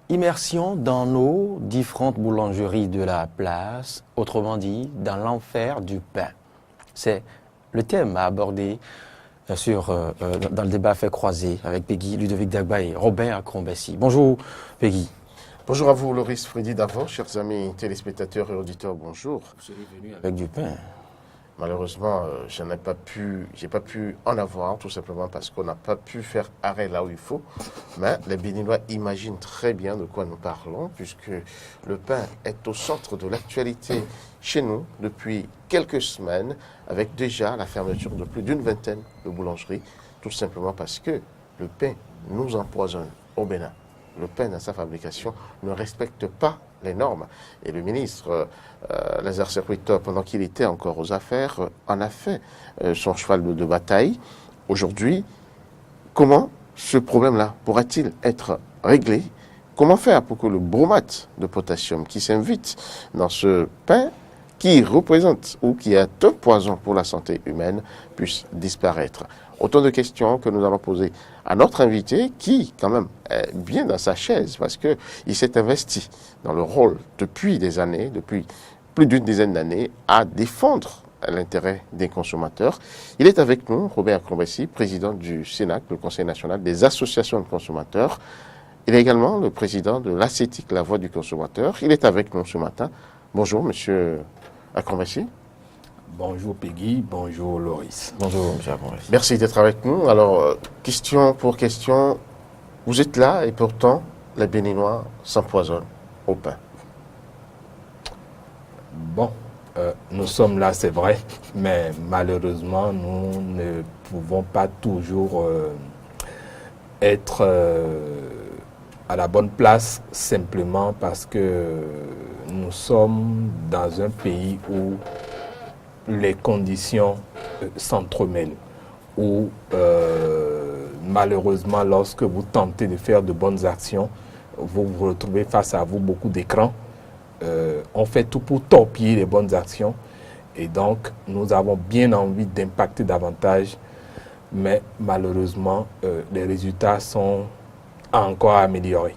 Immersion dans nos différentes boulangeries de la place, autrement dit, dans l'enfer du pain. C'est le thème à aborder dans le débat fait croiser avec Peggy, Ludovic Dagba et Robin Acrombessi. Bonjour Peggy. Bonjour à vous, Loris Freddy Davant, chers amis téléspectateurs et auditeurs, bonjour. Vous serez venu avec du pain. Malheureusement, j'ai pas pu en avoir, tout simplement parce qu'on n'a pas pu faire arrêt là où il faut. Mais les Béninois imaginent très bien de quoi nous parlons, puisque le pain est au centre de l'actualité chez nous depuis quelques semaines, avec déjà la fermeture de plus d'une vingtaine de boulangeries, tout simplement parce que le pain nous empoisonne au Bénin. Le pain dans sa fabrication ne respecte pas les normes. Et le ministre Lazare Serouito, pendant qu'il était encore aux affaires, en a fait son cheval de bataille. Aujourd'hui, comment ce problème-là pourra-t-il être réglé? Comment faire pour que le bromate de potassium qui s'invite dans ce pain, qui représente ou qui est un poison pour la santé humaine, puisse disparaître? Autant de questions que nous allons poser à notre invité qui, quand même, est bien dans sa chaise parce qu'il s'est investi dans le rôle depuis des années, depuis plus d'une dizaine d'années, à défendre l'intérêt des consommateurs. Il est avec nous, Robin Acrombessi, président du CNAC, le Conseil national des associations de consommateurs. Il est également le président de l'ACETIC, la voix du consommateur. Il est avec nous ce matin. Bonjour, monsieur Acrombessi. Bonjour Peggy, bonjour Loris. Bonjour monsieur Acrombessi. Merci d'être avec nous. Alors, question pour question, vous êtes là et pourtant, les Béninois s'empoisonnent au pain. Bon, nous sommes là, c'est vrai, mais malheureusement, nous ne pouvons pas toujours être à la bonne place simplement parce que nous sommes dans un pays où les conditions s'entremêlent, où malheureusement, lorsque vous tentez de faire de bonnes actions, vous vous retrouvez face à vous beaucoup d'écrans. On fait tout pour torpiller les bonnes actions et donc nous avons bien envie d'impacter davantage, mais malheureusement, les résultats sont encore améliorés.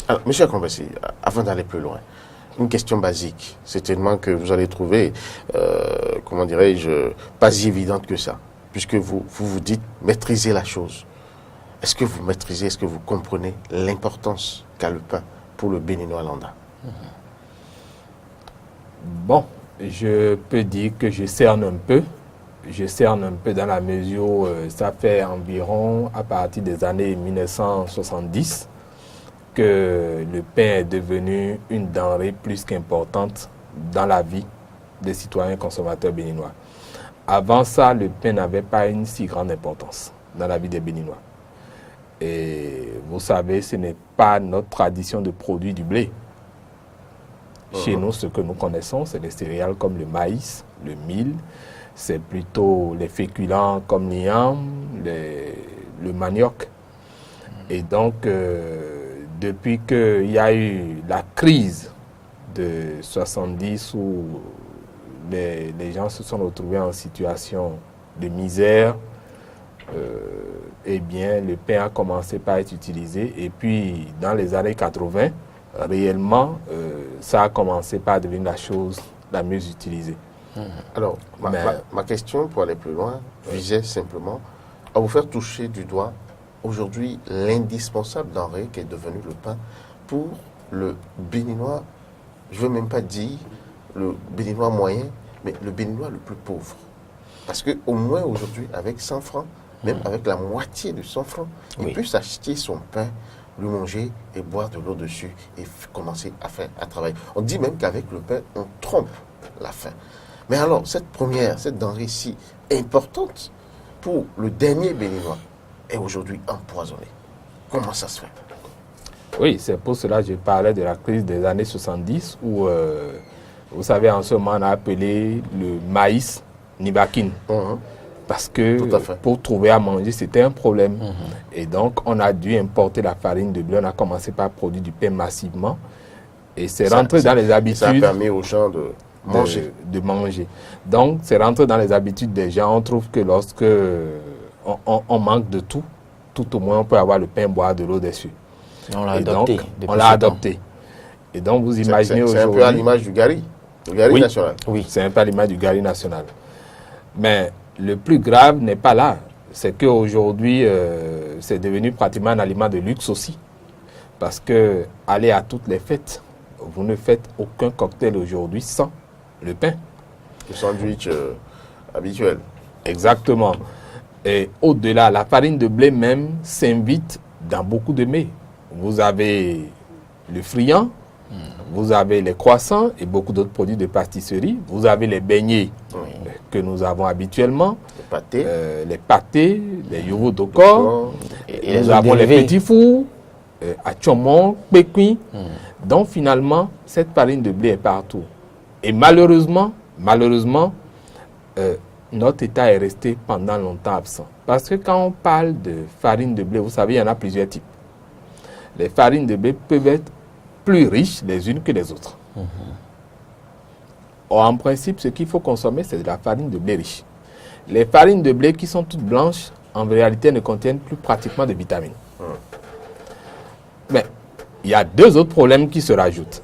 Alors, monsieur Acrombessi, avant d'aller plus loin, une question basique, certainement que vous allez trouver, comment dirais-je, pas si évidente que ça, puisque vous dites maîtriser la chose. Est-ce que vous maîtrisez, est-ce que vous comprenez l'importance qu'a le pain pour le Béninois lambda? Bon, je peux dire que je cerne un peu. Je cerne un peu dans la mesure où ça fait environ, à partir des années 1970, que le pain est devenu une denrée plus qu'importante dans la vie des citoyens consommateurs béninois. Avant ça, le pain n'avait pas une si grande importance dans la vie des Béninois. Et vous savez, ce n'est pas notre tradition de produire du blé. Chez nous, ce que nous connaissons, c'est les céréales comme le maïs, le mil, c'est plutôt les féculents comme l'igname, le manioc. Et donc, depuis qu'il y a eu la crise de 70 où les gens se sont retrouvés en situation de misère, eh bien, le pain a commencé par être utilisé. Et puis, dans les années 80, réellement, ça a commencé par devenir la chose la mieux utilisée. Alors, ma question, pour aller plus loin, visait simplement à vous faire toucher du doigt aujourd'hui l'indispensable denrée qui est devenue le pain pour le Béninois, je ne veux même pas dire le Béninois moyen, mais le Béninois le plus pauvre. Parce qu'au moins aujourd'hui, avec 100 francs, même avec la moitié de 100 francs, il peut s'acheter son pain, le manger et boire de l'eau dessus et commencer à travailler. On dit même qu'avec le pain, on trompe la faim. Mais alors, cette denrée si importante pour le dernier Béninois est aujourd'hui empoisonnée. Comment ça se fait? Oui, c'est pour cela que je parlais de la crise des années 70 où, vous savez, en ce moment, on a appelé le maïs nibakin. Parce que pour trouver à manger, c'était un problème. Et donc, on a dû importer la farine de blé. On a commencé par produire du pain massivement. Et c'est rentré dans les habitudes. Ça a permis aux gens de manger. Donc, c'est rentré dans les habitudes des gens. On trouve que lorsque on manque de tout au moins, on peut avoir le pain, boire de l'eau dessus. On l'a Et adopté. donc, depuis on l'a ce temps. adopté. Et donc, vous imaginez C'est un aujourd'hui... peu à l'image du Gary Oui. national. Oui. C'est un peu à l'image du Gary national. Mais le plus grave n'est pas là. C'est qu'aujourd'hui, c'est devenu pratiquement un aliment de luxe aussi. Parce que aller à toutes les fêtes, vous ne faites aucun cocktail aujourd'hui sans le pain. Le sandwich habituel. Exactement. Et au-delà, la farine de blé même s'invite dans beaucoup de mets. Vous avez le friand, vous avez les croissants et beaucoup d'autres produits de pâtisserie. Vous avez les beignets que nous avons habituellement, Les pâtés. les yogourts de corps, Et les nous autres avons les dérivés. petits fours, à Tchomon, Pécuin. Donc finalement, cette farine de blé est partout. Et malheureusement, notre État est resté pendant longtemps absent. Parce que quand on parle de farine de blé, vous savez, il y en a plusieurs types. Les farines de blé peuvent être plus riches les unes que les autres. Or, en principe, ce qu'il faut consommer, c'est de la farine de blé riche. Les farines de blé qui sont toutes blanches, en réalité, ne contiennent plus pratiquement de vitamines. Mais il y a deux autres problèmes qui se rajoutent.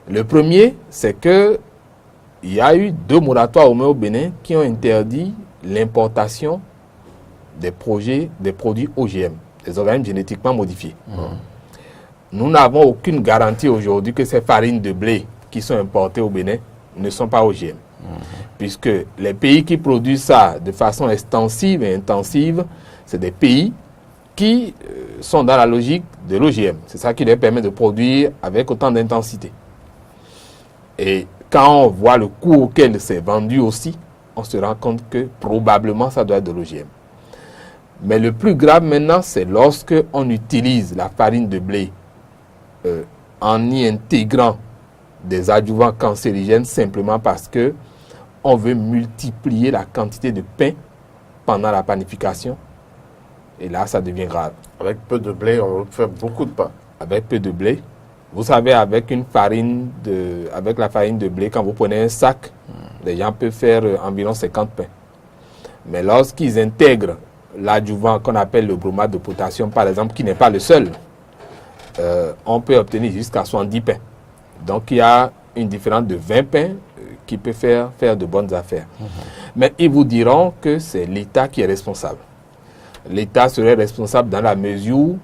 Le premier, c'est que il y a eu 2 moratoires au Bénin qui ont interdit l'importation des produits OGM, des organismes génétiquement modifiés. Nous n'avons aucune garantie aujourd'hui que ces farines de blé qui sont importées au Bénin ne sont pas OGM. Puisque les pays qui produisent ça de façon extensive et intensive, c'est des pays qui sont dans la logique de l'OGM. C'est ça qui leur permet de produire avec autant d'intensité. Et quand on voit le coût auquel c'est vendu aussi, on se rend compte que probablement ça doit être de l'OGM. Mais le plus grave maintenant, c'est lorsque on utilise la farine de blé en y intégrant des adjuvants cancérigènes simplement parce que on veut multiplier la quantité de pain pendant la panification. Et là, ça devient grave. Avec peu de blé, on peut faire beaucoup de pain. Avec peu de blé. Vous savez, avec la farine de blé, quand vous prenez un sac, les gens peuvent faire environ 50 pains. Mais lorsqu'ils intègrent l'adjuvant qu'on appelle le bromate de potassium, par exemple, qui n'est pas le seul, on peut obtenir jusqu'à 70 pains. Donc, il y a une différence de 20 pains qui peut faire de bonnes affaires. Mais ils vous diront que c'est l'État qui est responsable. L'État serait responsable dans la mesure où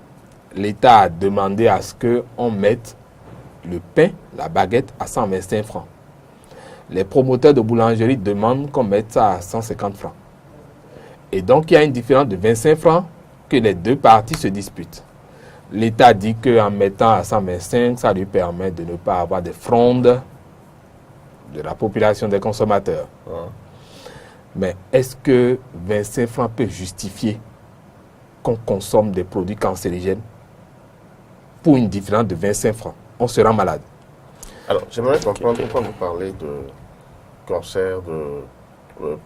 l'État a demandé à ce qu'on mette le pain, la baguette, à 125 francs. Les promoteurs de boulangerie demandent qu'on mette ça à 150 francs. Et donc, il y a une différence de 25 francs que les deux parties se disputent. L'État dit qu'en mettant à 125, ça lui permet de ne pas avoir de fronde de la population des consommateurs. Mais est-ce que 25 francs peut justifier qu'on consomme des produits cancérigènes pour une différence de 25 francs? On se rend malade. Alors, j'aimerais comprendre pourquoi vous parlez de cancer, de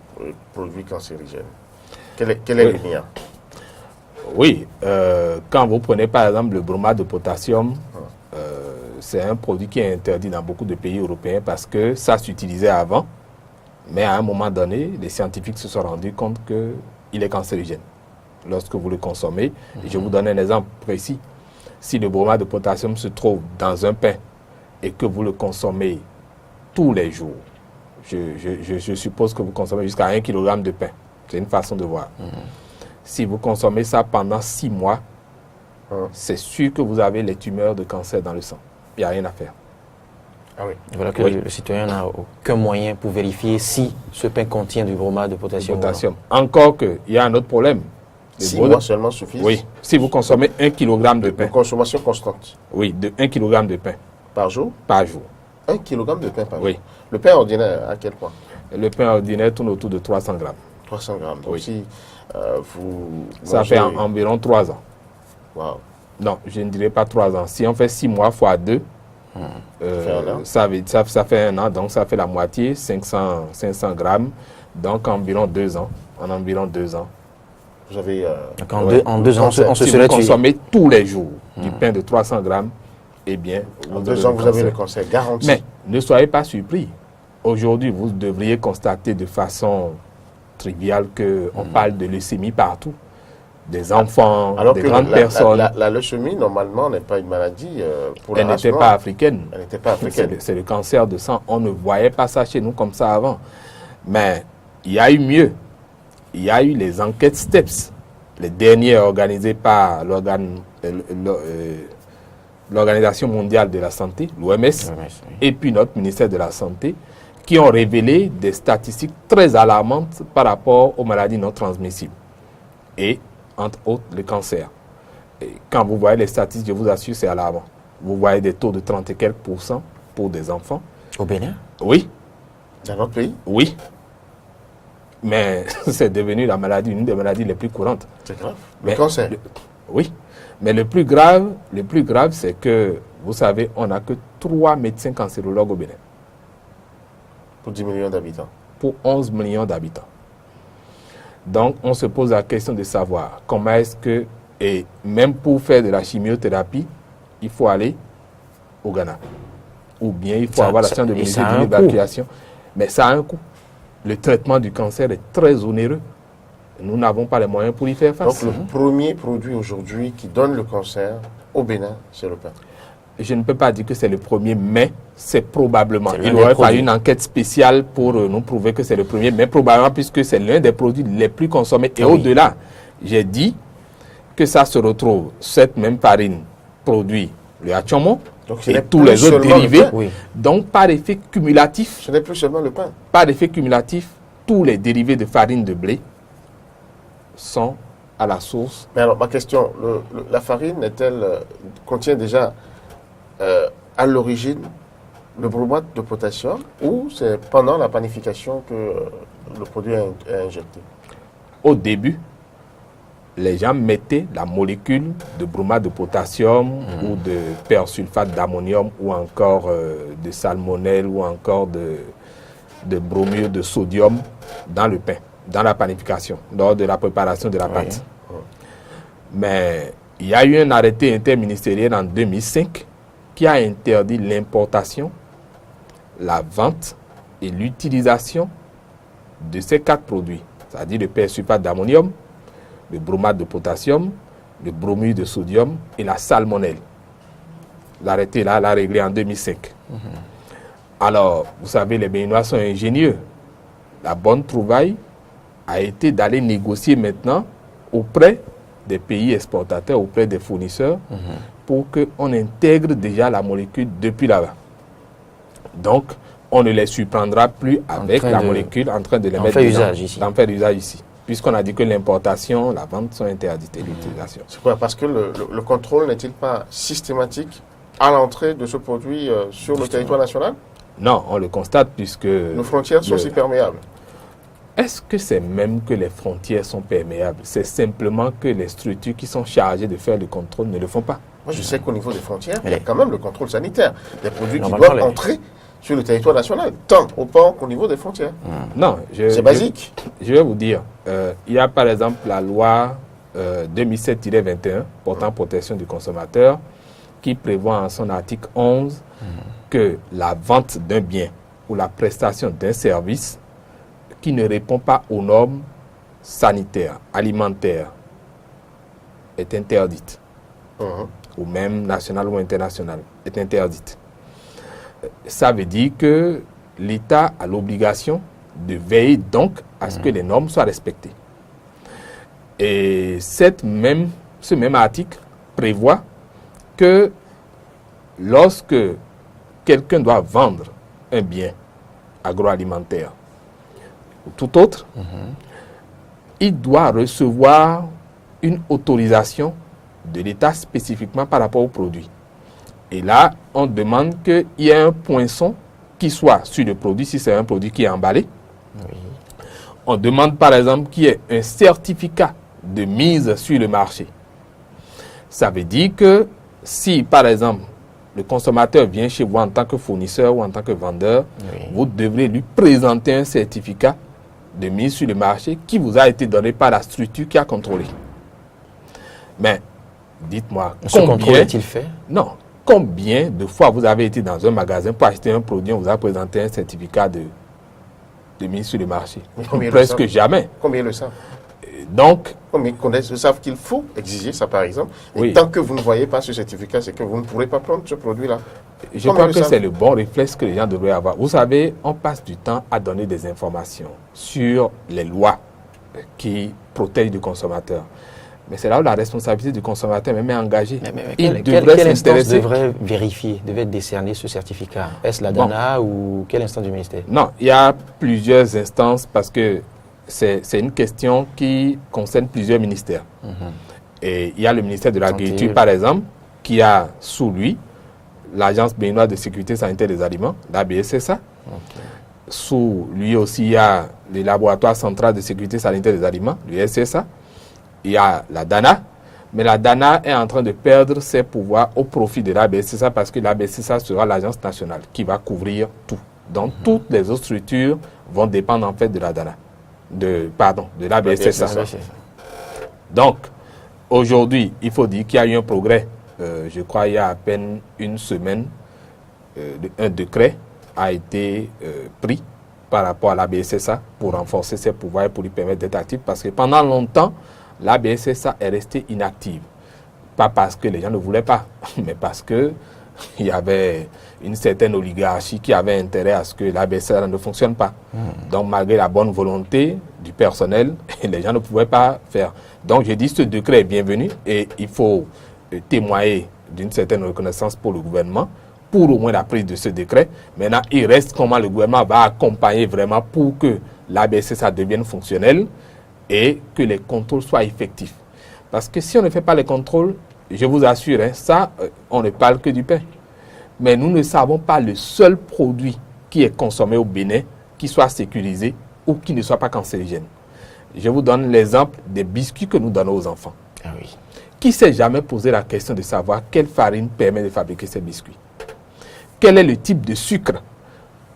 produits cancérigènes. Quel est le lien? Oui, quand vous prenez par exemple le bromate de potassium, c'est un produit qui est interdit dans beaucoup de pays européens parce que ça s'utilisait avant, mais à un moment donné, les scientifiques se sont rendus compte qu'il est cancérigène lorsque vous le consommez. Et je vous donne un exemple précis. Si le bromate de potassium se trouve dans un pain et que vous le consommez tous les jours, je suppose que vous consommez jusqu'à 1 kg de pain. C'est une façon de voir. Si vous consommez ça pendant 6 mois, c'est sûr que vous avez les tumeurs de cancer dans le sang. Il n'y a rien à faire. Ah oui. Voilà que le citoyen n'a aucun moyen pour vérifier si ce pain contient du bromate de potassium. Encore qu'il y a un autre problème. 6 mois seulement suffisent? Oui. Si vous consommez 1 kg de pain. De consommation constante? Oui, de 1 kg de pain. Par jour? Par jour. 1 kg de pain par jour? Oui. Le pain ordinaire, à quel point? Le pain ordinaire tourne autour de 300 grammes. 300 grammes. Donc Oui. si vous Ça mangez... fait environ 3 ans. Wow. Non, je ne dirais pas 3 ans. Si on fait 6 mois fois 2, ça fait 1 an, donc ça fait la moitié, 500 grammes, donc environ 2 ans. En environ 2 ans. Vous avez... Donc en 2 ans, on se si serait vous tué. consommez tous les jours du pain de 300 grammes, eh bien, en 2 ans, vous avez le cancer garanti. Mais ne soyez pas surpris. Aujourd'hui, vous devriez constater de façon triviale qu'on parle de leucémie partout. des enfants, Alors des que grandes personnes. la leucémie, normalement, n'est pas une maladie pour Elle la race n'était noire. pas africaine. Elle n'était pas africaine. C'est le cancer de sang. On ne voyait pas ça chez nous comme ça avant. Mais il y a eu mieux. Il y a eu les enquêtes STEPS, les dernières organisées par l'Organisation mondiale de la santé, l'OMS, et puis notre ministère de la Santé, qui ont révélé des statistiques très alarmantes par rapport aux maladies non transmissibles. Et, entre autres, le cancer. Et quand vous voyez les statistiques, je vous assure, c'est alarmant. Vous voyez des taux de 30 et quelques % pour des enfants. Au Bénin? Oui, Dans notre pays, oui. Mais c'est devenu la maladie, une des maladies les plus courantes. c'est grave. Mais Le cancer. Oui. Mais le plus grave, c'est que, vous savez, on n'a que 3 médecins cancérologues au Bénin Pour 10 millions d'habitants. pour 11 millions d'habitants. Donc, on se pose la question de savoir comment est-ce que, et même pour faire de la chimiothérapie, il faut aller au Ghana. Ou bien il faut avoir la science de et ça a un mesure d'évacuation. Mais ça a un coût. Le traitement du cancer est très onéreux. Nous n'avons pas les moyens pour y faire Donc face. le premier produit aujourd'hui qui donne le cancer au Bénin, c'est le pain. Je ne peux pas dire que c'est le premier, mais c'est probablement. C'est l'un Il des aurait fallu produits. une enquête spéciale pour nous prouver que c'est le premier, mais probablement puisque c'est l'un des produits les plus consommés. Et Oui. au-delà, j'ai dit que ça se retrouve, cette même farine produit le hachomo Donc ce et n'est tous plus les autres seulement le dérivés. pain. Oui. Donc, par effet cumulatif, Ce n'est plus seulement le pain. tous les dérivés de farine de blé sont à la source. Mais alors ma question, la farine contient déjà à l'origine le bromate de potassium ou c'est pendant la panification que le produit est injecté? Au début, les gens mettaient la molécule de bromate de potassium ou de persulfate d'ammonium ou encore de salmonelle ou encore de bromure de sodium dans le pain, dans la panification, lors de la préparation de la pâte. Mais il y a eu un arrêté interministériel en 2005 qui a interdit l'importation, la vente et l'utilisation de ces 4 produits, c'est-à-dire le persulfate d'ammonium, le bromate de potassium, le bromure de sodium et la salmonelle. L'arrêté là l'a réglé en 2005. Alors, vous savez, les Béninois sont ingénieux. La bonne trouvaille a été d'aller négocier maintenant auprès des pays exportateurs, auprès des fournisseurs, pour qu'on intègre déjà la molécule depuis là-bas. Donc, on ne les surprendra plus avec la molécule en train de les mettre d'en faire usage ici. Puisqu'on a dit que l'importation, la vente sont interdites et l'utilisation. C'est quoi? Parce que le contrôle n'est-il pas systématique à l'entrée de ce produit sur le territoire national? Non, on le constate puisque... Nos frontières sont si perméables. Est-ce que c'est même que les frontières sont perméables? C'est simplement que les structures qui sont chargées de faire le contrôle ne le font pas. Moi, je sais qu'au niveau des frontières, il y a quand même le contrôle sanitaire. Des produits qui Normalement, doivent entrer sur le territoire national, tant au port qu'au niveau des frontières. Non, C'est basique. Je vais vous dire, il y a par exemple la loi 2007-21 portant protection du consommateur qui prévoit en son article 11 que la vente d'un bien ou la prestation d'un service qui ne répond pas aux normes sanitaires, alimentaires, est interdite, ou même nationale ou internationale, est interdite. Ça veut dire que l'État a l'obligation de veiller donc à ce que les normes soient respectées. Et ce même article prévoit que lorsque quelqu'un doit vendre un bien agroalimentaire ou tout autre, il doit recevoir une autorisation de l'État spécifiquement par rapport au produit. Et là, on demande qu'il y ait un poinçon qui soit sur le produit, si c'est un produit qui est emballé. On demande par exemple qu'il y ait un certificat de mise sur le marché. Ça veut dire que si par exemple le consommateur vient chez vous en tant que fournisseur ou en tant que vendeur, vous devrez lui présenter un certificat de mise sur le marché qui vous a été donné par la structure qui a contrôlé. Mais dites-moi, ce contrôle est-il fait? Non. Combien de fois vous avez été dans un magasin pour acheter un produit, on vous a présenté un certificat de mise sur le marché? Presque jamais. Combien le savent? Donc, Mais ils connaissent, ils savent qu'il faut exiger ça, par exemple. Et Oui. tant que vous ne voyez pas ce certificat, c'est que vous ne pourrez pas prendre ce produit-là. je Comme crois ils que le c'est savent. le bon réflexe que les gens devraient avoir. Vous savez, on passe du temps à donner des informations sur les lois qui protègent le consommateur. Mais c'est là où la responsabilité du consommateur même est engagée. Mais Il quelle devrait instance s'intéresser. devrait vérifier, devrait décerner ce certificat? Est-ce la Bon. DANA ou quelle instance du ministère? Non, il y a plusieurs instances parce que c'est une question qui concerne plusieurs ministères. Et il y a le ministère de l'Agriculture, Santé. par exemple, qui a sous lui l'Agence béninoise de sécurité sanitaire des aliments, l'ABSSA. Sous lui aussi, il y a le laboratoire central de sécurité sanitaire des aliments, le SSA. Il y a la DANA. Mais la DANA est en train de perdre ses pouvoirs au profit de l'ABSSA parce que l'ABSSA sera l'agence nationale qui va couvrir tout. Donc, toutes les autres structures vont dépendre en fait de la DANA. De l'ABSSA. Donc, aujourd'hui, il faut dire qu'il y a eu un progrès. Je crois il y a à peine une semaine, un décret a été pris par rapport à la BSSA pour renforcer ses pouvoirs et pour lui permettre d'être actif. Parce que pendant longtemps, la BSSA est restée inactive. Pas parce que les gens ne voulaient pas, mais parce que il y avait une certaine oligarchie qui avait intérêt à ce que la BSSA ne fonctionne pas. Donc, malgré la bonne volonté du personnel, les gens ne pouvaient pas faire. Donc, je dis ce décret est bienvenu et il faut témoigner d'une certaine reconnaissance pour le gouvernement pour au moins la prise de ce décret. Maintenant, il reste comment le gouvernement va accompagner vraiment pour que la BSSA devienne fonctionnelle et que les contrôles soient effectifs. Parce que si on ne fait pas les contrôles, je vous assure, on ne parle que du pain. Mais nous ne savons pas le seul produit qui est consommé au Bénin qui soit sécurisé ou qui ne soit pas cancérigène. Je vous donne l'exemple des biscuits que nous donnons aux enfants. Ah oui. Qui s'est jamais posé la question de savoir quelle farine permet de fabriquer ces biscuits? Quel est le type de sucre?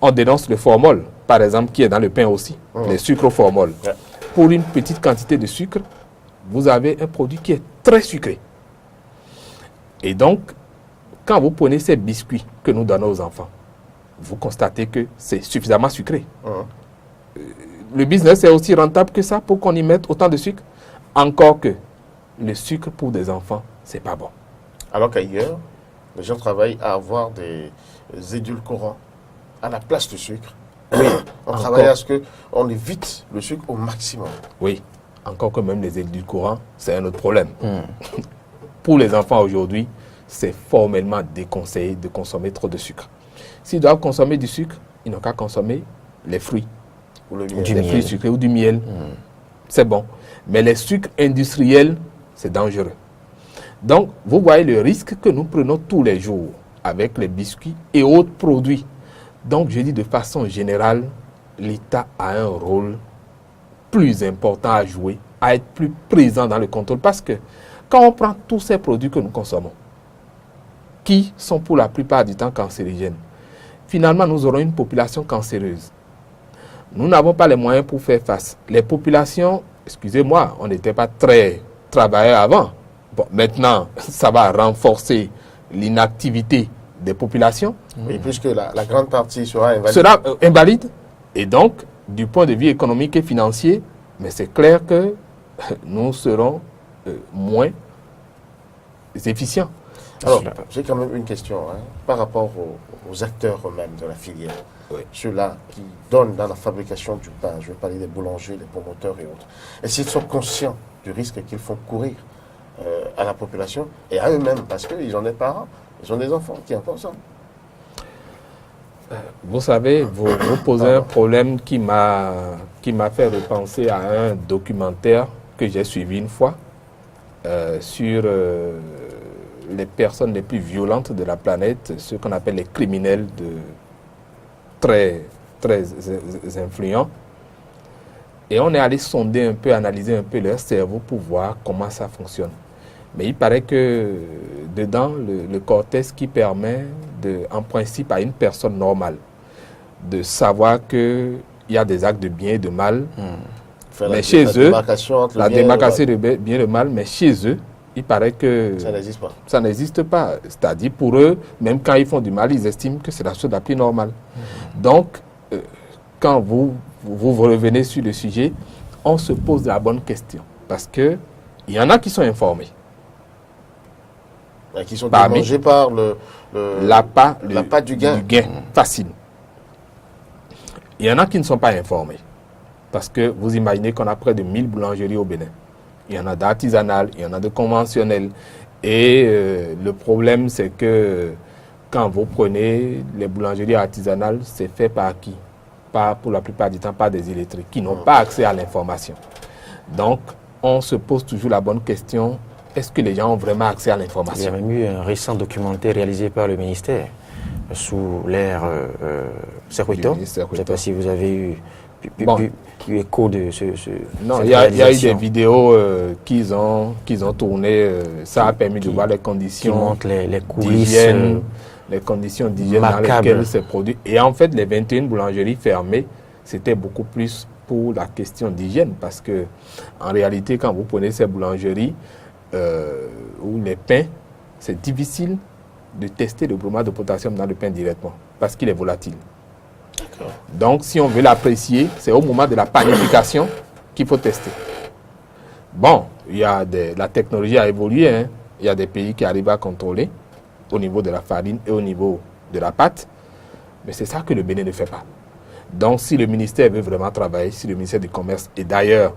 On dénonce le formol, par exemple, qui est dans le pain aussi, les sucres au formol. Ouais. Pour une petite quantité de sucre, vous avez un produit qui est très sucré. Et donc, quand vous prenez ces biscuits que nous donnons aux enfants, vous constatez que c'est suffisamment sucré. Le business est aussi rentable que ça pour qu'on y mette autant de sucre. Encore que le sucre pour des enfants, c'est pas bon. Alors qu'ailleurs, les gens travaillent à avoir des édulcorants à la place du sucre. On travaille à ce qu'on évite le sucre au maximum. Oui, encore que même les édulcorants, c'est un autre problème. Pour les enfants aujourd'hui, c'est formellement déconseillé de consommer trop de sucre. S'ils doivent consommer du sucre, ils n'ont qu'à consommer les fruits. Ou le Du miel. Les miel. fruits sucrés ou du miel. C'est bon. Mais les sucres industriels, c'est dangereux. Donc, vous voyez le risque que nous prenons tous les jours avec les biscuits et autres produits. Donc, je dis de façon générale, l'État a un rôle plus important à jouer, à être plus présent dans le contrôle. Parce que quand on prend tous ces produits que nous consommons, qui sont pour la plupart du temps cancérigènes, finalement, nous aurons une population cancéreuse. Nous n'avons pas les moyens pour faire face. Les populations, excusez-moi, on n'était pas très travailleurs avant. Bon, maintenant, ça va renforcer l'inactivité des populations. Et puisque la grande partie sera invalide. Sera invalide. Et donc, du point de vue économique et financier, mais c'est clair que nous serons moins efficients. Alors, j'ai quand même une question par rapport aux acteurs eux-mêmes de la filière. Oui. Ceux-là qui donnent dans la fabrication du pain, je vais parler des boulangers, des promoteurs et autres. Est-ce qu'ils sont conscients du risque qu'ils font courir à la population et à eux-mêmes? Parce qu'ils ont des parents, ils ont des enfants qui en consomment. Vous savez, vous posez un problème qui m'a fait repenser à un documentaire que j'ai suivi une fois sur les personnes les plus violentes de la planète, ce qu'on appelle les criminels très influents. Et on est allé sonder un peu, analyser un peu leur cerveau pour voir comment ça fonctionne. Mais il paraît que dedans, le cortex qui permet, en principe, à une personne normale de savoir qu'il y a des actes de bien et de mal. Faire Mais chez eux, démarcation entre le la bien et le mal. démarcation de bien et le mal, mais chez eux, il paraît que Ça n'existe pas. ça n'existe pas. C'est-à-dire, pour eux, même quand ils font du mal, ils estiment que c'est la chose la plus normale. Donc, quand vous revenez sur le sujet, on se pose la bonne question. Parce qu'il y en a qui sont informés. Qui sont mangés par l'appât du gain. Facile. Il y en a qui ne sont pas informés. Parce que vous imaginez qu'on a près de 1000 boulangeries au Bénin. Il y en a d'artisanales, il y en a de conventionnelles. Et le problème, c'est que quand vous prenez les boulangeries artisanales, c'est fait par qui? Pour la plupart du temps, par des illettrés qui n'ont pas accès à l'information. Donc, on se pose toujours la bonne question, est-ce que les gens ont vraiment accès à l'information? Il y a même eu un récent documentaire réalisé par le ministère sous l'ère Sekoito. Je ne sais pas si vous avez eu écho de ce... Non, il y a eu des vidéos qu'ils ont tournées. Ça a permis de voir les conditions qui montrent les coulisses d'hygiène, les conditions d'hygiène dans lesquelles c'est produit. Et en fait, les 21 boulangeries fermées, c'était beaucoup plus pour la question d'hygiène. Parce que, en réalité, quand vous prenez ces boulangeries où les pains, c'est difficile de tester le bromate de potassium dans le pain directement. Parce qu'il est volatile. Donc, si on veut l'apprécier, c'est au moment de la panification qu'il faut tester. Bon, la technologie a évolué. Hein. Il y a des pays qui arrivent à contrôler au niveau de la farine et au niveau de la pâte. Mais c'est ça que le Bénin ne fait pas. Donc, si le ministère veut vraiment travailler, si le ministère du Commerce, et d'ailleurs,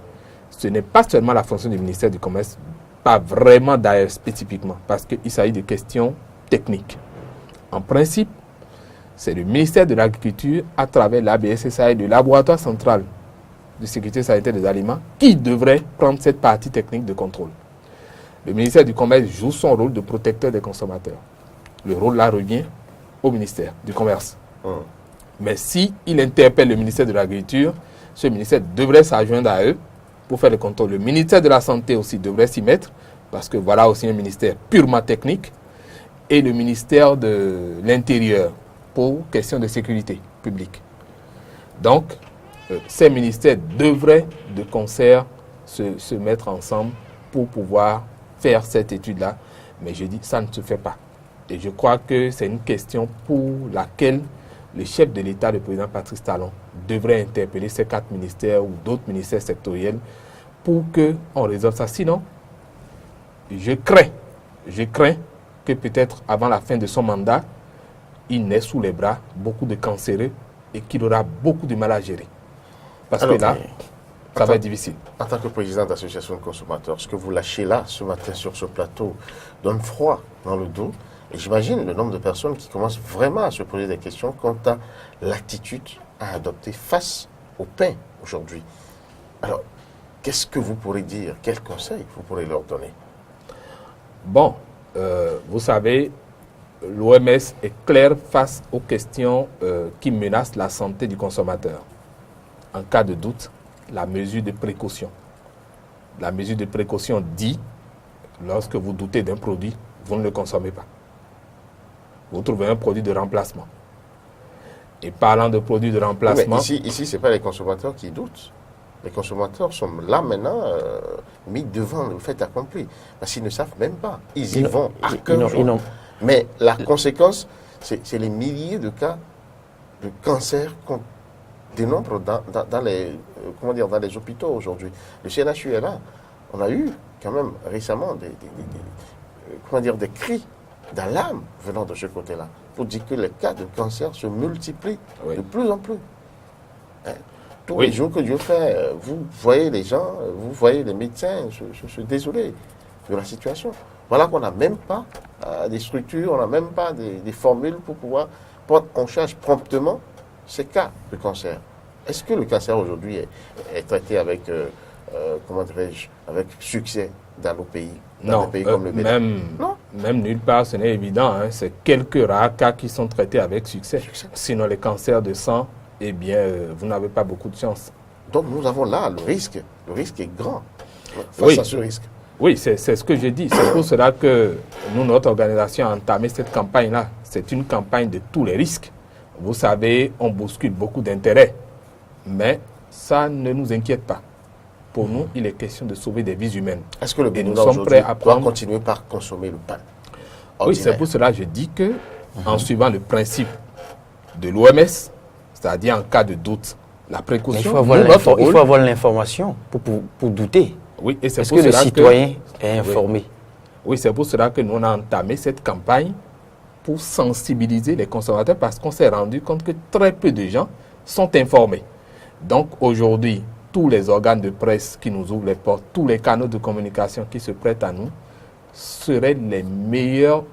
ce n'est pas seulement la fonction du ministère du Commerce, pas vraiment d'ailleurs spécifiquement, parce qu'il s'agit de questions techniques. En principe, c'est le ministère de l'Agriculture, à travers l'ABSSA et le laboratoire central de sécurité sanitaire des aliments, qui devrait prendre cette partie technique de contrôle. Le ministère du Commerce joue son rôle de protecteur des consommateurs. Le rôle là revient au ministère du Commerce. Mais s'il interpelle le ministère de l'Agriculture, ce ministère devrait s'adjoindre à eux pour faire le contrôle. Le ministère de la Santé aussi devrait s'y mettre, parce que voilà aussi un ministère purement technique, et le ministère de l'Intérieur, pour question de sécurité publique. Donc, ces ministères devraient de concert se mettre ensemble pour pouvoir faire cette étude-là. Mais je dis, ça ne se fait pas. Et je crois que c'est une question pour laquelle le chef de l'État, le président Patrice Talon, devrait interpeller ces 4 ministères ou d'autres ministères sectoriels pour qu'on résolve ça. Sinon, je crains que peut-être avant la fin de son mandat, il n'ait sous les bras beaucoup de cancéreux et qu'il aura beaucoup de mal à gérer. Parce que là, ça va être difficile. En tant que président d'association de consommateurs, ce que vous lâchez là, ce matin, sur ce plateau, donne froid dans le dos. Et j'imagine le nombre de personnes qui commencent vraiment à se poser des questions quant à l'attitude à adopter face au pain aujourd'hui. Alors, qu'est-ce que vous pourrez dire? Quels conseils vous pourrez leur donner? Bon, vous savez, l'OMS est claire face aux questions qui menacent la santé du consommateur. En cas de doute, la mesure de précaution. La mesure de précaution dit, lorsque vous doutez d'un produit, vous ne le consommez pas. Vous trouvez un produit de remplacement. Et parlant de produits de remplacement... Mais ici ce n'est pas les consommateurs qui doutent. Les consommateurs sont là maintenant mis devant le fait accompli. Parce qu'ils ne savent même pas. Ils y vont à cœur joie. Mais la conséquence, c'est les milliers de cas de cancer qu'on dénombre dans les hôpitaux aujourd'hui. Le CNHU est là. On a eu quand même récemment des cris d'alarme venant de ce côté-là pour dire que les cas de cancer se multiplient de plus en plus. Tous les jours que Dieu fait, vous voyez les gens, vous voyez les médecins se désoler de la situation. Voilà qu'on n'a même pas des structures, on n'a même pas des formules pour pouvoir prendre en charge promptement ces cas de cancer. Est-ce que le cancer aujourd'hui est traité avec, avec succès dans nos pays, dans des pays comme le Bénin? Même nulle part, ce n'est évident. Hein. C'est quelques rares cas qui sont traités avec succès. Sinon, les cancers de sang, eh bien, vous n'avez pas beaucoup de chance. Donc, nous avons là le risque est grand face à ce risque. Oui, c'est ce que j'ai dit. C'est pour cela que nous, notre organisation, a entamé cette campagne-là. C'est une campagne de tous les risques. Vous savez, on bouscule beaucoup d'intérêts. Mais ça ne nous inquiète pas. Pour nous, il est question de sauver des vies humaines. Est-ce que le Bénin aujourd'hui doit continuer par consommer le pain ordinaire? Oui, c'est pour cela que je dis que, en suivant le principe de l'OMS, c'est-à-dire en cas de doute, La Mais précaution, il faut avoir l'information pour douter. Oui, et c'est Est-ce pour que le cela citoyen est informé? Oui, c'est pour cela que nous on a entamé cette campagne pour sensibiliser les consommateurs parce qu'on s'est rendu compte que très peu de gens sont informés. Donc aujourd'hui, tous les organes de presse qui nous ouvrent les portes, tous les canaux de communication qui se prêtent à nous, seraient les meilleurs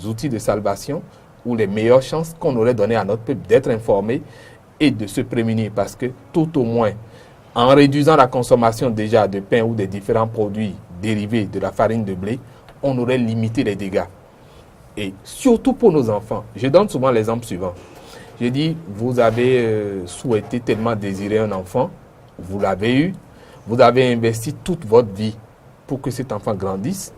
outils de salvation ou les meilleures chances qu'on aurait donné à notre peuple d'être informé et de se prémunir parce que tout au moins, en réduisant la consommation déjà de pain ou des différents produits dérivés de la farine de blé, on aurait limité les dégâts. Et surtout pour nos enfants, je donne souvent l'exemple suivant. Je dis, vous avez souhaité tellement désirer un enfant, vous l'avez eu, vous avez investi toute votre vie pour que cet enfant grandisse,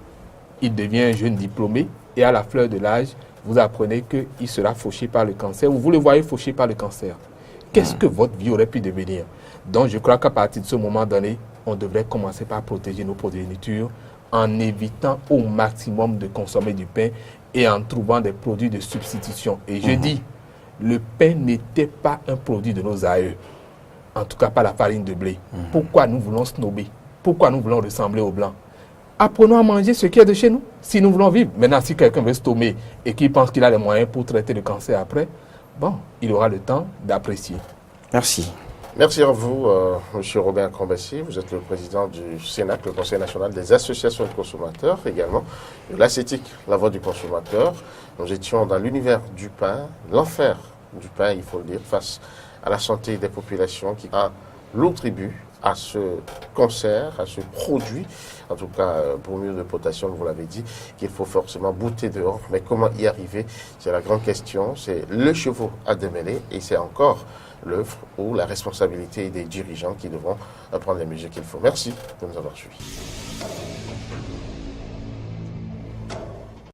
il devient un jeune diplômé et à la fleur de l'âge, vous apprenez qu'il sera fauché par le cancer ou vous le voyez fauché par le cancer. Qu'est-ce que votre vie aurait pu devenir? Donc je crois qu'à partir de ce moment donné, on devrait commencer par protéger nos progénitures en évitant au maximum de consommer du pain et en trouvant des produits de substitution. Et je dis, le pain n'était pas un produit de nos aïeux, en tout cas pas la farine de blé. Pourquoi nous voulons snober? Pourquoi nous voulons ressembler aux Blancs? Apprenons à manger ce qui est de chez nous, si nous voulons vivre. Maintenant, si quelqu'un veut se tomber et qu'il pense qu'il a les moyens pour traiter le cancer après, bon, il aura le temps d'apprécier. Merci. Merci à vous, M. Robert Cambassi. Vous êtes le président du CNAC, le Conseil national des associations de consommateurs, également de l'ACETIC, la voix du consommateur. Nous étions dans l'univers du pain, l'enfer du pain, il faut le dire, face à la santé des populations qui a lourd tribut à ce concert, à ce produit, en tout cas pour mieux de potassium, vous l'avez dit, qu'il faut forcément bouter dehors. Mais comment y arriver? C'est la grande question, c'est le chevaux à démêler et c'est encore l'œuvre ou la responsabilité des dirigeants qui devront prendre les mesures qu'il faut. Merci de nous avoir suivis.